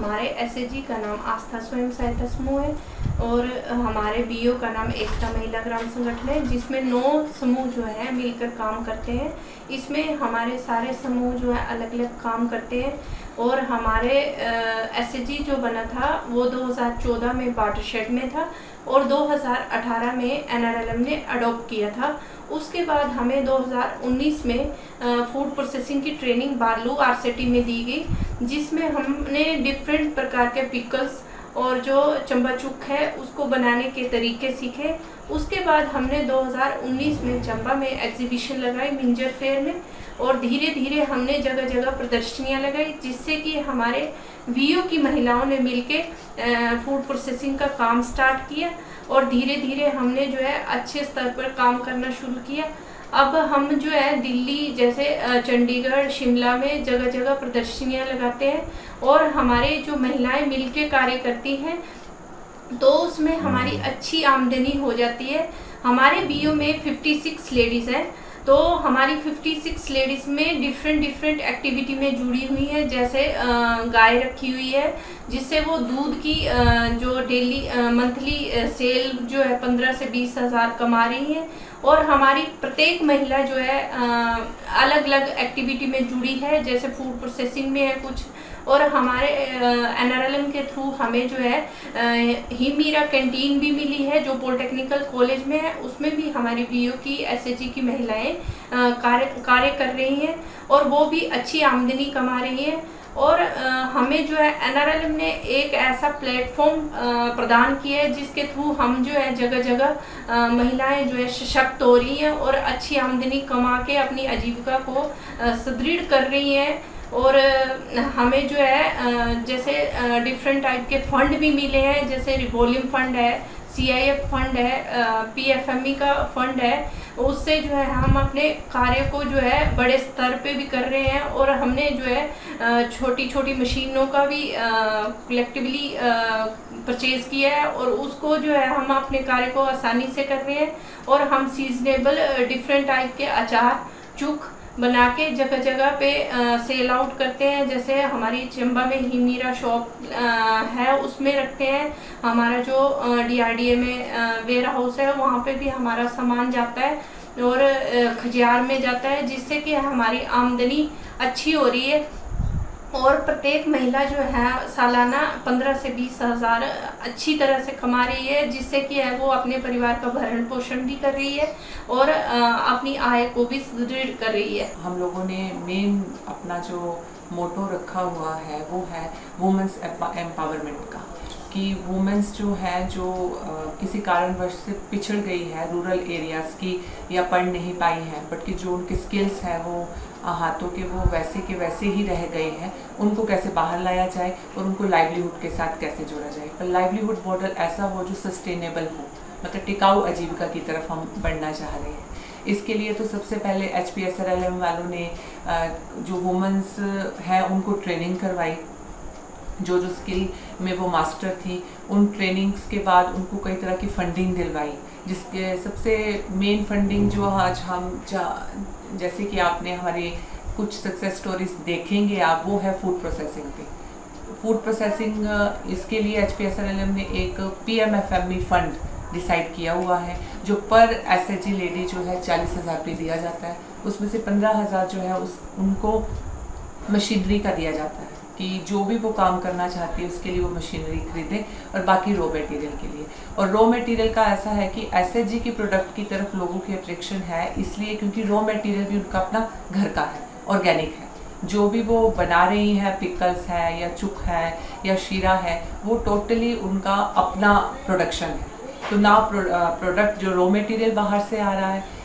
हमारे एसएचजी का नाम आस्था स्वयं सहायता समूह है और हमारे बीओ का नाम एकता महिला ग्राम संगठन है, जिसमें 9 समूह जो है मिलकर काम करते हैं। इसमें हमारे सारे समूह जो है अलग अलग काम करते हैं और हमारे एसएचजी जो बना था वो 2014 में वाटरशेड में था और 2018 में एनआरएलएम ने अडॉप्ट किया था। उसके बाद हमें 2019 में फूड प्रोसेसिंग की ट्रेनिंग बारलू आरसीटी में दी गई, जिसमें हमने डिफरेंट प्रकार के पिकल्स और जो चंबा चुक है उसको बनाने के तरीके सीखे। उसके बाद हमने 2019 में चंबा में एग्जीबिशन लगाई मिंजर फेयर में और धीरे धीरे हमने जगह जगह प्रदर्शनियां लगाई, जिससे कि हमारे वीओ की महिलाओं ने मिलके फूड प्रोसेसिंग का काम स्टार्ट किया और धीरे धीरे हमने जो है अच्छे स्तर पर काम करना शुरू किया। अब हम जो है दिल्ली जैसे चंडीगढ़ शिमला में जगह जगह प्रदर्शनियां लगाते हैं और हमारे जो महिलाएं मिलके कार्य करती हैं तो उसमें हमारी अच्छी आमदनी हो जाती है। हमारे बीओ में 56 लेडीज़ हैं, तो हमारी 56 लेडीज़ में डिफरेंट एक्टिविटी में जुड़ी हुई है। जैसे गाय रखी हुई है जिससे वो दूध की जो डेली मंथली सेल जो है 15 से 20 हज़ार कमा रही है और हमारी प्रत्येक महिला जो है अलग अलग एक्टिविटी में जुड़ी है, जैसे फूड प्रोसेसिंग में है कुछ। और हमारे एनआरएलएम के थ्रू हमें जो है हिमीरा कैंटीन भी मिली है जो पॉलिटेक्निकल कॉलेज में है, उसमें भी हमारी बीओ की एसएचजी की महिलाएं कार्य कर रही हैं और वो भी अच्छी आमदनी कमा रही हैं। और हमें जो है एनआरएलएम ने एक ऐसा प्लेटफॉर्म प्रदान किया है जिसके थ्रू हम जो है जगह जगह महिलाएं जो है सशक्त हो रही हैं और अच्छी आमदनी कमा के अपनी आजीविका को सुदृढ़ कर रही हैं। और हमें जो है जैसे डिफरेंट टाइप के फंड भी मिले हैं, जैसे रिवॉल्यूम फंड है, सीआईएफ फंड है, पीएफएमई का फंड है। उससे जो है हम अपने कार्य को जो है बड़े स्तर पे भी कर रहे हैं और हमने जो है छोटी छोटी मशीनों का भी कलेक्टिवली परचेज किया है और उसको जो है हम अपने कार्य को आसानी से कर रहे हैं। और हम सीजनेबल डिफरेंट टाइप के अचार चुक बना के जगह जगह पे सेल आउट करते हैं। जैसे हमारी चंबा में हिमीरा शॉप है उसमें रखते हैं। हमारा जो डीआरडीए में वेयर हाउस है वहाँ पे भी हमारा सामान जाता है और खजियार में जाता है, जिससे कि हमारी आमदनी अच्छी हो रही है। और प्रत्येक महिला जो है सालाना 15 से 20 हज़ार अच्छी तरह से कमा रही है, जिससे कि है वो अपने परिवार का भरण पोषण भी कर रही है और अपनी आय को भी सुदृढ़ कर रही है। हम लोगों ने मेन अपना जो मोटो रखा हुआ है वो है वुमेन्स एम्पावरमेंट का, कि वुमेन्स जो है जो किसी कारणवश से पिछड़ गई है रूरल एरियाज़ की या पढ़ नहीं पाई हैं, बट कि जो उनके स्किल्स हैं वो हाथों के वो वैसे के वैसे ही रह गए हैं, उनको कैसे बाहर लाया जाए और उनको लाइवलीहुड के साथ कैसे जोड़ा जाए। पर लाइवलीहुड मॉडल ऐसा हो जो सस्टेनेबल हो, मतलब टिकाऊ आजीविका की तरफ हम बढ़ना चाह रहे हैं। इसके लिए तो सबसे पहले HPSRLM वालों ने जो वुमेन्स हैं उनको ट्रेनिंग करवाई, जो स्किल में वो मास्टर थी उन ट्रेनिंग्स के बाद उनको कई तरह की फंडिंग दिलवाई, जिसके सबसे मेन फंडिंग जो आज हम जैसे कि आपने हमारे कुछ सक्सेस स्टोरीज देखेंगे आप, वो है फूड प्रोसेसिंग पे। फूड प्रोसेसिंग इसके लिए HPSRLM ने एक PMFME फंड डिसाइड किया हुआ है, जो पर एसएचजी लेडी जो है 40,000 पे दिया जाता है। उसमें से 15,000 जो है उनको मशीनरी का दिया जाता है कि जो भी वो काम करना चाहती है उसके लिए वो मशीनरी खरीदे, और बाकी रॉ मटेरियल के लिए। और रॉ मटेरियल का ऐसा है कि एसएचजी की प्रोडक्ट की तरफ लोगों की अट्रैक्शन है इसलिए क्योंकि रॉ मटेरियल भी उनका अपना घर का है, ऑर्गेनिक है। जो भी वो बना रही हैं, पिकल्स है या चुक है या शीरा है, वो टोटली उनका अपना प्रोडक्शन है। तो ना प्रोडक्ट जो रॉ मटेरियल बाहर से आ रहा है,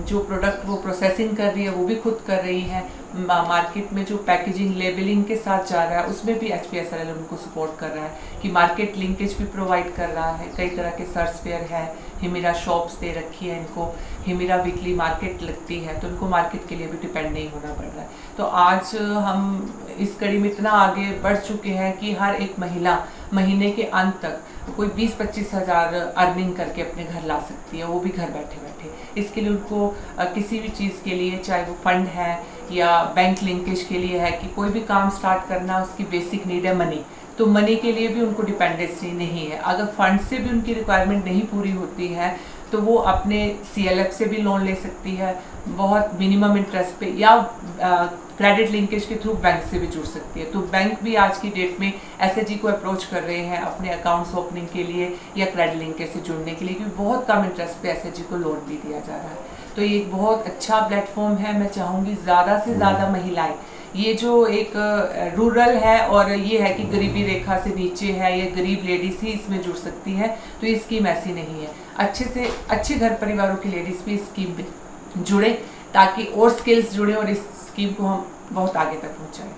जो प्रोडक्ट वो प्रोसेसिंग कर रही है वो भी खुद कर रही है। मार्केट में जो पैकेजिंग लेबलिंग के साथ जा रहा है उसमें भी HPSRLM उनको सपोर्ट कर रहा है कि मार्केट लिंकेज भी प्रोवाइड कर रहा है। कई तरह के सर्च फेयर है, हिमीरा शॉप्स दे रखी है इनको, हिमीरा वीकली मार्केट लगती है, तो इनको मार्केट के लिए भी डिपेंड नहीं होना पड़ रहा है। तो आज हम इस कड़ी में इतना आगे बढ़ चुके हैं कि हर एक महिला महीने के अंत तक कोई 20-25 हज़ार अर्निंग करके अपने घर ला सकती है, वो भी घर बैठे बैठे। इसके लिए उनको किसी भी चीज़ के लिए, चाहे वो फंड है या बैंक लिंकेज के लिए है, कि कोई भी काम स्टार्ट करना, उसकी बेसिक नीड है मनी, तो मनी के लिए भी उनको डिपेंडेंसी नहीं है। अगर फंड से भी उनकी रिक्वायरमेंट नहीं पूरी होती है तो वो अपने CLF से भी लोन ले सकती है, बहुत मिनिमम इंटरेस्ट पे, या क्रेडिट लिंकेज के थ्रू बैंक से भी जुड़ सकती है। तो बैंक भी आज की डेट में SHG को अप्रोच कर रहे हैं अपने अकाउंट्स ओपनिंग के लिए या क्रेडिट लिंकेज से जुड़ने के लिए, क्योंकि बहुत कम इंटरेस्ट पे SHG को लोन भी दिया जा रहा है। तो ये एक बहुत अच्छा प्लेटफॉर्म है। मैं चाहूँगी ज़्यादा से ज़्यादा महिलाएं, ये जो एक रूरल है और ये है कि गरीबी रेखा से नीचे है, ये गरीब लेडीज़ ही इसमें जुड़ सकती है, तो ये स्कीम ऐसी नहीं है। अच्छे से अच्छे घर परिवारों की लेडीज़ भी इस स्कीम में जुड़े, ताकि और स्किल्स जुड़े और इस स्कीम को हम बहुत आगे तक पहुँचाएँ।